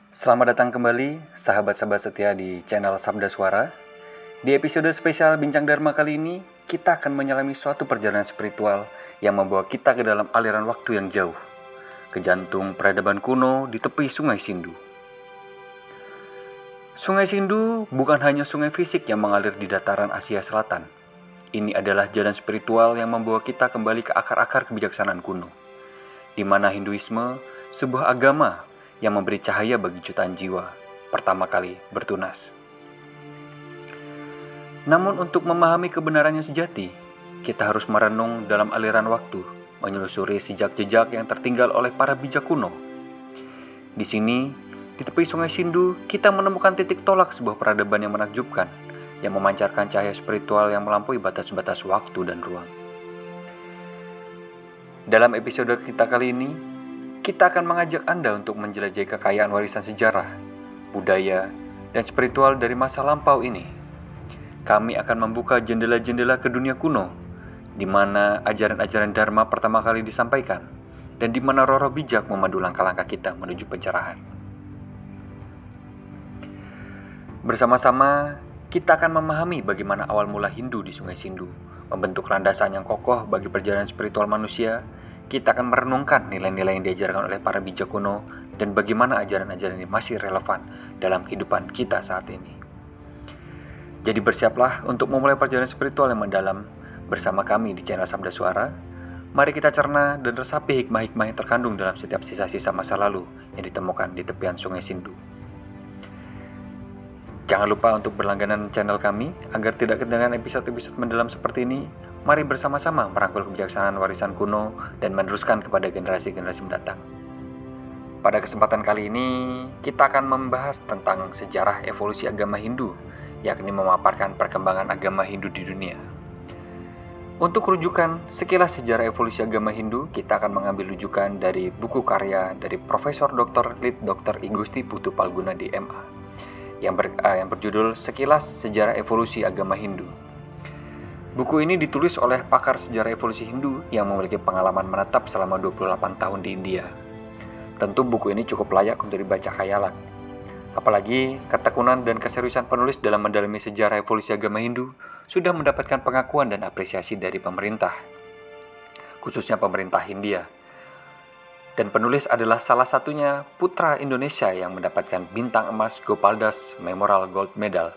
Selamat datang kembali, sahabat-sahabat setia di channel Sabda Suara. Di episode spesial Bincang Dharma kali ini, kita akan menyelami suatu perjalanan spiritual yang membawa kita ke dalam aliran waktu yang jauh, ke jantung peradaban kuno di tepi Sungai Sindu. Sungai Sindu bukan hanya sungai fisik yang mengalir di dataran Asia Selatan. Ini adalah jalan spiritual yang membawa kita kembali ke akar-akar kebijaksanaan kuno, di mana Hinduisme, sebuah agama yang memberi cahaya bagi jutaan jiwa, pertama kali bertunas. Namun untuk memahami kebenarannya sejati, kita harus merenung dalam aliran waktu, menyelusuri jejak-jejak yang tertinggal oleh para bijak kuno. Di sini, di tepi Sungai Sindu, kita menemukan titik tolak sebuah peradaban yang menakjubkan, yang memancarkan cahaya spiritual yang melampaui batas-batas waktu dan ruang. Dalam episode kita kali ini, kita akan mengajak Anda untuk menjelajahi kekayaan warisan sejarah, budaya, dan spiritual dari masa lampau ini. Kami akan membuka jendela-jendela ke dunia kuno, di mana ajaran-ajaran Dharma pertama kali disampaikan, dan di mana roh-roh bijak memandu langkah-langkah kita menuju pencerahan. Bersama-sama, kita akan memahami bagaimana awal mula Hindu di Sungai Sindu, membentuk landasan yang kokoh bagi perjalanan spiritual manusia. Kita akan merenungkan nilai-nilai yang diajarkan oleh para bijak kuno dan bagaimana ajaran-ajaran ini masih relevan dalam kehidupan kita saat ini. Jadi bersiaplah untuk memulai perjalanan spiritual yang mendalam bersama kami di channel Sabda Suara. Mari kita cerna dan resapi hikmah-hikmah yang terkandung dalam setiap sisa-sisa masa lalu yang ditemukan di tepian Sungai Sindu. Jangan lupa untuk berlangganan channel kami agar tidak ketinggalan episode-episode mendalam seperti ini. Mari bersama-sama merangkul kebijaksanaan warisan kuno dan meneruskan kepada generasi-generasi mendatang. Pada kesempatan kali ini, kita akan membahas tentang sejarah evolusi agama Hindu, yakni memaparkan perkembangan agama Hindu di dunia. Untuk rujukan sekilas sejarah evolusi agama Hindu, kita akan mengambil rujukan dari buku karya dari Profesor Dr. Litt Dr. I Gusti Putu Palguna DMA yang berjudul Sekilas Sejarah Evolusi Agama Hindu. Buku ini ditulis oleh pakar sejarah evolusi Hindu yang memiliki pengalaman menetap selama 28 tahun di India. Tentu buku ini cukup layak untuk dibaca khayalan. Apalagi ketekunan dan keseriusan penulis dalam mendalami sejarah evolusi agama Hindu sudah mendapatkan pengakuan dan apresiasi dari pemerintah, khususnya pemerintah Hindia. Dan penulis adalah salah satunya putra Indonesia yang mendapatkan bintang emas Gopaldas Memorial Gold Medal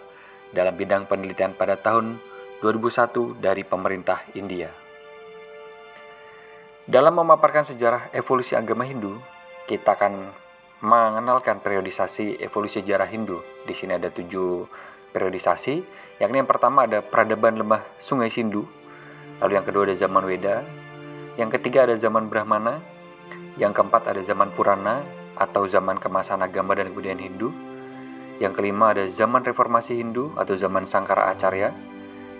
dalam bidang penelitian pada tahun 2001 dari pemerintah India. Dalam memaparkan sejarah evolusi agama Hindu, kita akan mengenalkan periodisasi evolusi sejarah Hindu. Di sini ada 7 periodisasi, yakni yang pertama ada peradaban lembah Sungai Sindu, lalu yang kedua ada zaman Weda, yang ketiga ada zaman Brahmana, yang keempat ada zaman Purana atau zaman kemasan agama dan kebudayaan Hindu, yang kelima ada zaman reformasi Hindu atau zaman Sankara Acarya,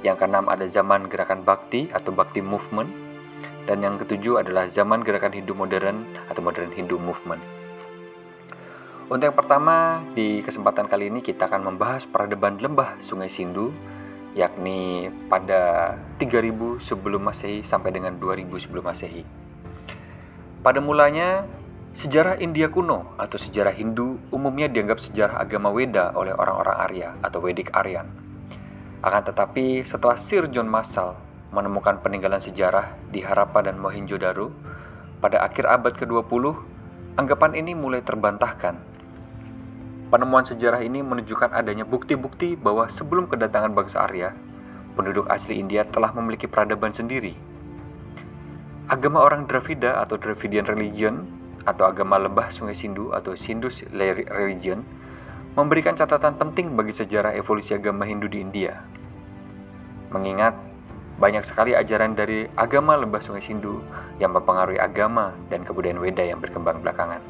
yang keenam ada zaman gerakan Bhakti atau Bhakti Movement, dan yang ketujuh adalah zaman gerakan Hindu modern atau Modern Hindu Movement. Untuk yang pertama, di kesempatan kali ini kita akan membahas peradaban lembah Sungai Sindu, yakni pada 3000 sebelum Masehi sampai dengan 2000 sebelum Masehi. Pada mulanya, sejarah India kuno atau sejarah Hindu umumnya dianggap sejarah agama Weda oleh orang-orang Arya atau Vedic Aryan. Akan tetapi, setelah Sir John Marshall menemukan peninggalan sejarah di Harappa dan Mohenjo-daro pada akhir abad ke-20, anggapan ini mulai terbantahkan. Penemuan sejarah ini menunjukkan adanya bukti-bukti bahwa sebelum kedatangan bangsa Arya, penduduk asli India telah memiliki peradaban sendiri. Agama orang Dravida atau Dravidian Religion atau agama lembah Sungai Sindu atau Sindus Religion memberikan catatan penting bagi sejarah evolusi agama Hindu di India. Mengingat banyak sekali ajaran dari agama lembah Sungai Sindu yang mempengaruhi agama dan kebudayaan Weda yang berkembang belakangan.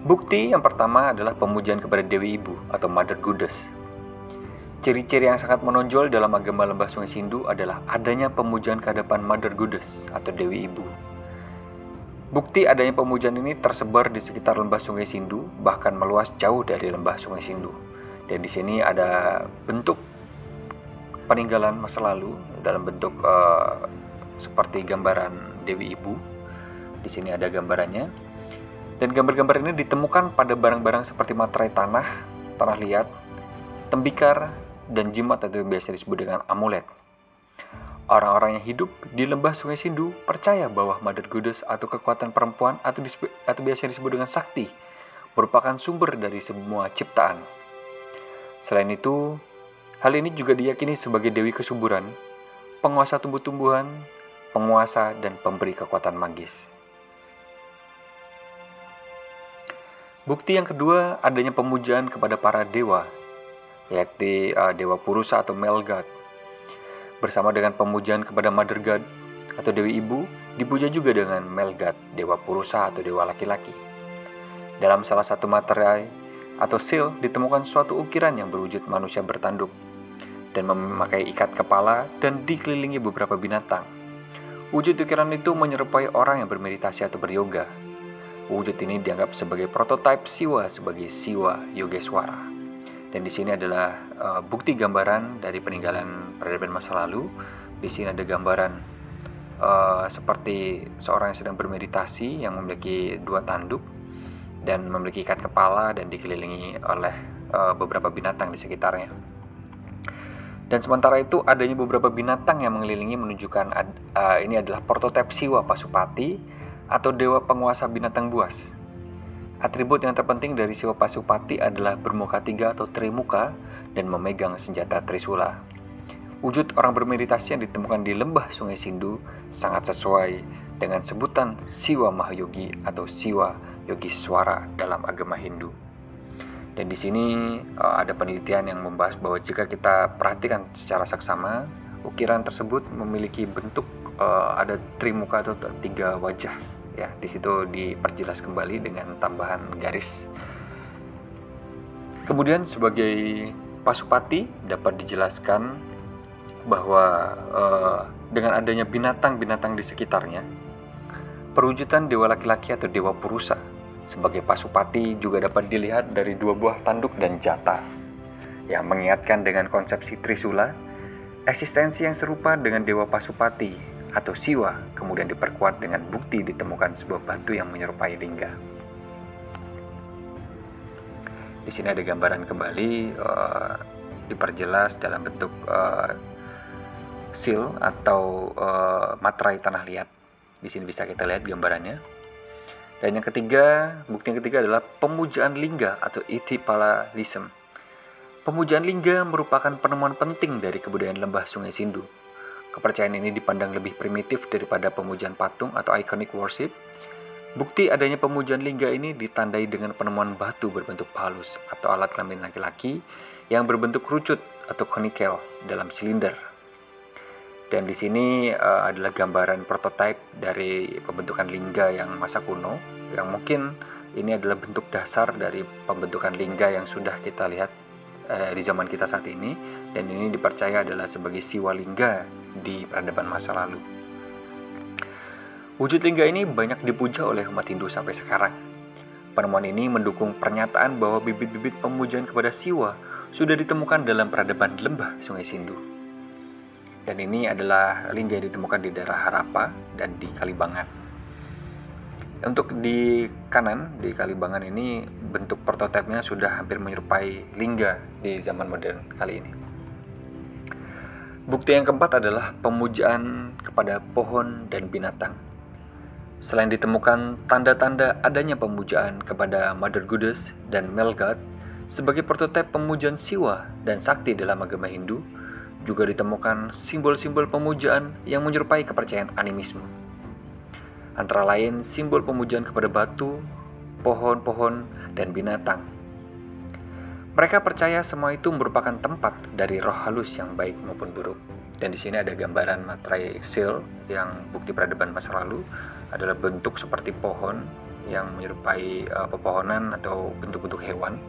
Bukti yang pertama adalah pemujaan kepada Dewi Ibu atau Mother Goddess. Ciri-ciri yang sangat menonjol dalam agama lembah Sungai Sindu adalah adanya pemujaan kehadapan Mother Goddess atau Dewi Ibu. Bukti adanya pemujaan ini tersebar di sekitar lembah Sungai Sindu, bahkan meluas jauh dari lembah Sungai Sindu. Dan di sini ada bentuk peninggalan masa lalu dalam bentuk seperti gambaran Dewi Ibu, Di sini ada gambarannya. Dan gambar-gambar ini ditemukan pada barang-barang seperti materai tanah liat, tembikar, dan jimat atau biasa disebut dengan amulet. Orang-orang yang hidup di lembah Sungai Sindu percaya bahwa Mother Goddess atau kekuatan perempuan atau biasa disebut dengan sakti merupakan sumber dari semua ciptaan. Selain itu, hal ini juga diyakini sebagai dewi kesuburan, penguasa tumbuh-tumbuhan, penguasa dan pemberi kekuatan magis. Bukti yang kedua adanya pemujaan kepada para dewa, yakni Dewa Purusa atau Male God. Bersama dengan pemujaan kepada Mother God atau Dewi Ibu, dipuja juga dengan Male God, Dewa Purusa atau dewa laki-laki. Dalam salah satu materai atau seal ditemukan suatu ukiran yang berwujud manusia bertanduk dan memakai ikat kepala dan dikelilingi beberapa binatang. Wujud ukiran itu menyerupai orang yang bermeditasi atau beryoga. Wujud ini dianggap sebagai prototipe Siwa sebagai Siwa Yogeswara. Dan di sini adalah bukti gambaran dari peninggalan peradaban masa lalu. Di sini ada gambaran seperti seorang yang sedang bermeditasi yang memiliki dua tanduk dan memiliki ikat kepala dan dikelilingi oleh beberapa binatang di sekitarnya. Dan sementara itu adanya beberapa binatang yang mengelilingi menunjukkan ini adalah prototipe Siwa Pasupati atau dewa penguasa binatang buas. Atribut yang terpenting dari Siwa Pasupati adalah bermuka tiga atau trimuka dan memegang senjata Trisula. Wujud orang bermeditasi yang ditemukan di lembah Sungai Sindu sangat sesuai dengan sebutan Siwa Mahayogi atau Siwa Yogiswara dalam agama Hindu. Dan di sini ada penelitian yang membahas bahwa jika kita perhatikan secara saksama, ukiran tersebut memiliki bentuk ada trimuka atau tiga wajah. Ya, di situ diperjelas kembali dengan tambahan garis. Kemudian sebagai Pasupati dapat dijelaskan bahwa dengan adanya binatang-binatang di sekitarnya, perwujudan dewa laki-laki atau dewa Purusa sebagai Pasupati juga dapat dilihat dari dua buah tanduk dan jata yang mengingatkan dengan konsepsi Trisula, eksistensi yang serupa dengan dewa Pasupati atau Siwa, kemudian diperkuat dengan bukti ditemukan sebuah batu yang menyerupai lingga. Di sini ada gambaran kembali diperjelas dalam bentuk seal atau materai tanah liat. Di sini bisa kita lihat gambarannya. Dan yang ketiga, bukti yang ketiga adalah pemujaan lingga atau Ithipalalism. Pemujaan lingga merupakan penemuan penting dari kebudayaan lembah Sungai Sindu. Kepercayaan ini dipandang lebih primitif daripada pemujaan patung atau iconic worship. Bukti adanya pemujaan lingga ini ditandai dengan penemuan batu berbentuk phallus atau alat kelamin laki-laki yang berbentuk kerucut atau conical dalam silinder. Dan di sini adalah gambaran prototipe dari pembentukan lingga yang masa kuno, yang mungkin ini adalah bentuk dasar dari pembentukan lingga yang sudah kita lihat di zaman kita saat ini, dan ini dipercaya adalah sebagai Siwa Lingga di peradaban masa lalu. Wujud lingga ini banyak dipuja oleh umat Hindu sampai sekarang. Penemuan ini mendukung pernyataan bahwa bibit-bibit pemujaan kepada Siwa sudah ditemukan dalam peradaban lembah Sungai Sindu. Dan ini adalah lingga yang ditemukan di daerah Harappa dan di Kalibangan. Untuk di kanan, di Kalibangan ini bentuk prototipenya sudah hampir menyerupai lingga di zaman modern kali ini. Bukti yang keempat adalah pemujaan kepada pohon dan binatang. Selain ditemukan tanda-tanda adanya pemujaan kepada Mother Goddess dan Male God sebagai prototipe pemujaan Siwa dan Sakti dalam agama Hindu, juga ditemukan simbol-simbol pemujaan yang menyerupai kepercayaan animisme. Antara lain simbol pemujaan kepada batu, pohon-pohon, dan binatang. Mereka percaya semua itu merupakan tempat dari roh halus yang baik maupun buruk. Dan di sini ada gambaran materai seal yang bukti peradaban masa lalu adalah bentuk seperti pohon yang menyerupai pepohonan atau bentuk-bentuk hewan.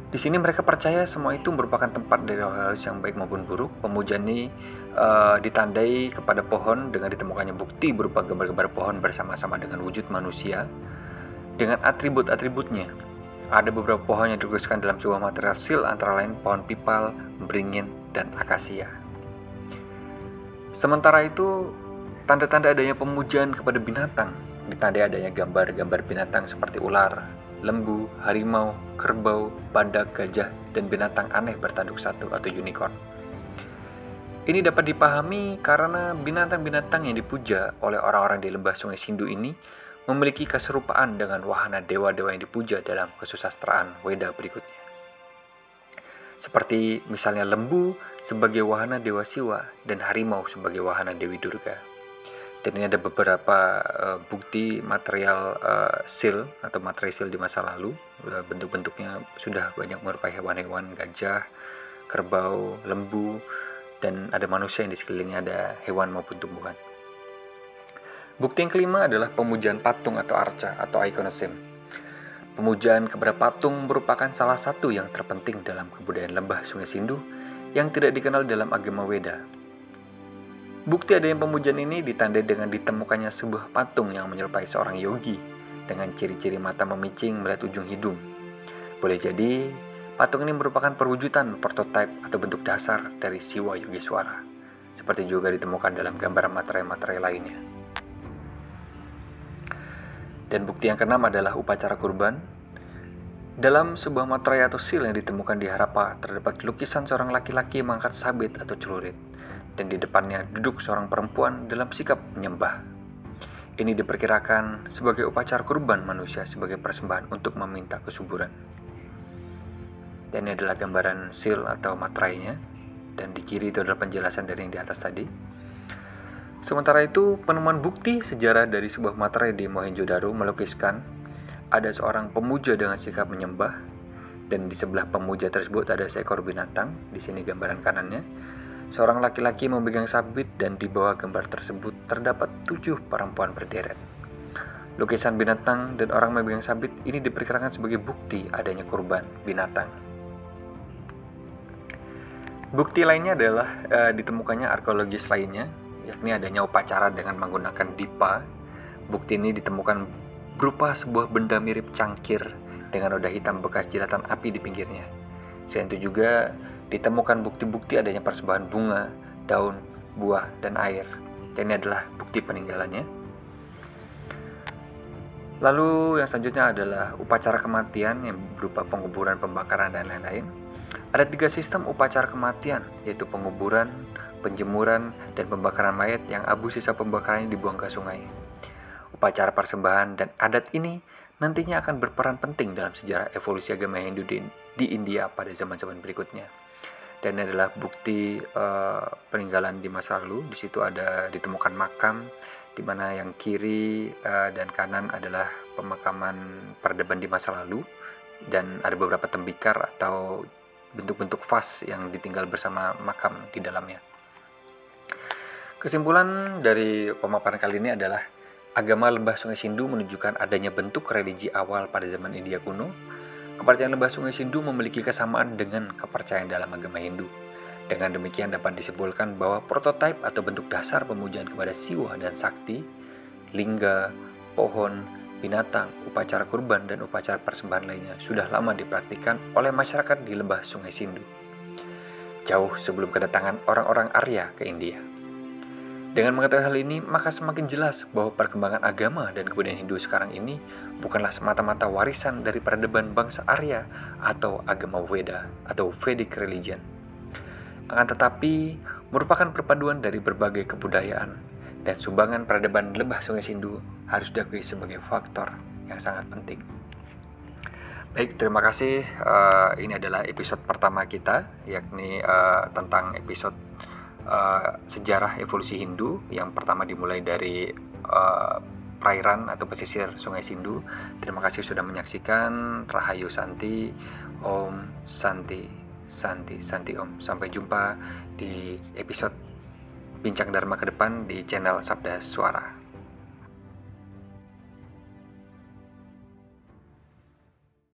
Di sini mereka percaya semua itu merupakan tempat dari roh halus yang baik maupun buruk. Pemujaan ini ditandai kepada pohon dengan ditemukannya bukti berupa gambar-gambar pohon bersama-sama dengan wujud manusia dengan atribut-atributnya. Ada beberapa pohon yang dituliskan dalam sebuah material seal antara lain pohon pipal, beringin, dan akasia. Sementara itu, Tanda-tanda adanya pemujaan kepada binatang ditandai adanya gambar-gambar binatang seperti ular, lembu, harimau, kerbau, badak, gajah, dan binatang aneh bertanduk satu atau unicorn. Ini dapat dipahami karena binatang-binatang yang dipuja oleh orang-orang di lembah Sungai Sindu ini memiliki keserupaan dengan wahana dewa-dewa yang dipuja dalam kesusastraan Weda berikutnya. Seperti misalnya lembu sebagai wahana Dewa Siwa dan harimau sebagai wahana Dewi Durga. Dan ini ada beberapa bukti material seal atau materai seal di masa lalu. Bentuk-bentuknya sudah banyak merupai hewan-hewan, gajah, kerbau, lembu, dan ada manusia yang di sekelilingnya, ada hewan maupun tumbuhan. Bukti yang kelima adalah pemujaan patung atau arca atau iconism. Pemujaan kepada patung merupakan salah satu yang terpenting dalam kebudayaan lembah Sungai Sindu yang tidak dikenal dalam agama Weda. Bukti adanya pemujaan ini ditandai dengan ditemukannya sebuah patung yang menyerupai seorang yogi dengan ciri-ciri mata memicing melihat ujung hidung. Boleh jadi patung ini merupakan perwujudan prototipe atau bentuk dasar dari Siwa Yogiswara, seperti juga ditemukan dalam gambar materai-materai lainnya. Dan bukti yang keenam adalah upacara kurban. Dalam sebuah materai atau seal yang ditemukan di Harappa, terdapat lukisan seorang laki-laki mengangkat sabit atau celurit, dan di depannya duduk seorang perempuan dalam sikap menyembah. Ini diperkirakan sebagai upacara kurban manusia sebagai persembahan untuk meminta kesuburan. Dan ini adalah gambaran seal atau materainya, dan di kiri itu adalah penjelasan dari yang di atas tadi. Sementara itu, penemuan bukti sejarah dari sebuah materai di Mohenjo-daro melukiskan ada seorang pemuja dengan sikap menyembah, dan di sebelah pemuja tersebut ada seekor binatang. Di sini gambaran kanannya, seorang laki-laki memegang sabit, dan di bawah gambar tersebut terdapat 7 perempuan berderet. Lukisan binatang dan orang memegang sabit ini diperkirakan sebagai bukti adanya kurban binatang. Bukti lainnya adalah ditemukannya arkeologis lainnya, yakni adanya upacara dengan menggunakan dipa. Bukti ini ditemukan berupa sebuah benda mirip cangkir dengan roda hitam bekas jilatan api di pinggirnya. Selain itu juga ditemukan bukti-bukti adanya persembahan bunga, daun, buah, dan air. Dan ini adalah bukti peninggalannya. Lalu yang selanjutnya adalah upacara kematian yang berupa penguburan, pembakaran, dan lain-lain. Ada 3 sistem upacara kematian, yaitu penguburan, penjemuran, dan pembakaran mayat yang abu sisa pembakarannya dibuang ke sungai. Upacara persembahan dan adat ini nantinya akan berperan penting dalam sejarah evolusi agama Hindu di India pada zaman-zaman berikutnya. Dan ini adalah bukti peninggalan di masa lalu. Di situ ada ditemukan makam, di mana yang kiri dan kanan adalah pemakaman peradaban di masa lalu, dan ada beberapa tembikar atau bentuk-bentuk vas yang ditinggal bersama makam di dalamnya. Kesimpulan dari pemaparan kali ini adalah agama lembah Sungai Sindu menunjukkan adanya bentuk religi awal pada zaman India kuno. Kepercayaan lembah Sungai Sindu memiliki kesamaan dengan kepercayaan dalam agama Hindu. Dengan demikian dapat disimpulkan bahwa prototipe atau bentuk dasar pemujaan kepada Siwa dan Sakti, lingga, pohon, binatang, upacara kurban, dan upacara persembahan lainnya sudah lama dipraktikkan oleh masyarakat di lembah Sungai Sindu, jauh sebelum kedatangan orang-orang Arya ke India. Dengan mengetahui hal ini, maka semakin jelas bahwa perkembangan agama dan kebudayaan Hindu sekarang ini bukanlah semata-mata warisan dari peradaban bangsa Arya atau agama Weda atau Vedic religion. Akan tetapi, merupakan perpaduan dari berbagai kebudayaan, dan sumbangan peradaban lembah Sungai Sindu harus diakui sebagai faktor yang sangat penting. Baik, terima kasih. Ini adalah episode pertama kita, yakni tentang episode sejarah evolusi Hindu. Yang pertama dimulai dari perairan atau pesisir Sungai Sindu. Terima kasih sudah menyaksikan. Rahayu Santi, Om Santi, Santi, Santi Om. Sampai jumpa di episode Bincang Dharma ke depan di channel Sabda Suara.